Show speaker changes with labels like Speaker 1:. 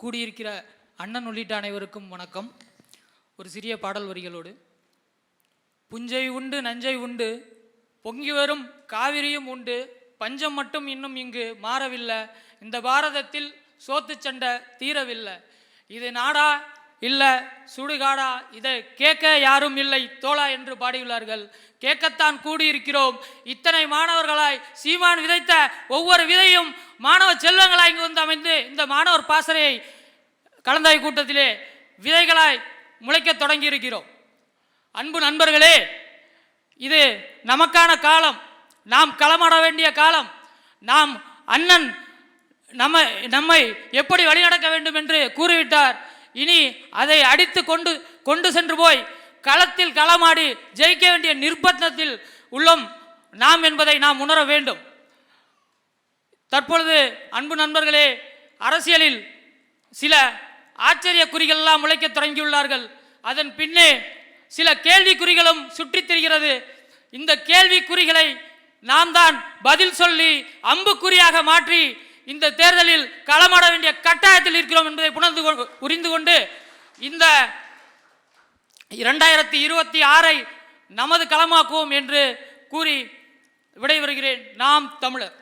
Speaker 1: கூடியிருக்கிற அண்ணன் உள்ளிட்ட அனைவருக்கும் வணக்கம். ஒரு சிறிய பாடல் வரிகளோடு. புஞ்சை உண்டு நஞ்சை உண்டு பொங்கி வரும் காவிரியும் உண்டு, பஞ்சம் மட்டும் இன்னும் இங்கு மாறவில்லை, இந்த பாரதத்தில் சோத்து சண்டை தீரவில்லை, இது நாடா இல்லை சுடுகாடா, இதை கேட்க யாரும் இல்லை தோழா என்று பாடியுள்ளார்கள். கேட்கத்தான் கூடியிருக்கிறோம். இத்தனை மாணவர்களாய் சீமான் விதைத்த ஒவ்வொரு விதையும் மாணவ செல்வங்களாய் இங்கு வந்து அமைந்து இந்த மாணவர் பாசறையை கலந்தாய் கூட்டத்திலே விதைகளாய் முளைக்க தொடங்கி இருக்கிறோம். அன்பு நண்பர்களே, இது நமக்கான காலம், நாம் களமாட வேண்டிய காலம். நாம் அண்ணன் நம்மை எப்படி வழிநடக்க வேண்டும் என்று கூறிவிட்டார். இனி அதை அடித்து கொண்டு சென்று போய் களத்தில் களமாடி ஜெயிக்க வேண்டிய நிர்பந்தத்தில் உள்ளோம் நாம் என்பதை நாம் உணர வேண்டும். தற்பொழுது அன்பு நண்பர்களே, அரசியலில் சில ஆச்சரிய குறிகள் எல்லாம் முளைக்க தொடங்கியுள்ளார்கள். அதன் பின்னே சில கேள்விக்குறிகளும் சுற்றித் திரிகிறது. இந்த கேள்விக்குறிகளை நாம் தான் பதில் சொல்லி அம்புக்குறியாக மாற்றி இந்த தேர்தலில் களமாட வேண்டிய கட்டாயத்தில் இருக்கிறோம் என்பதை புரிந்து கொண்டு இந்த 2026 நமது களமாக்குவோம் என்று கூறி விடைபெறுகிறேன். நாம் தமிழர்.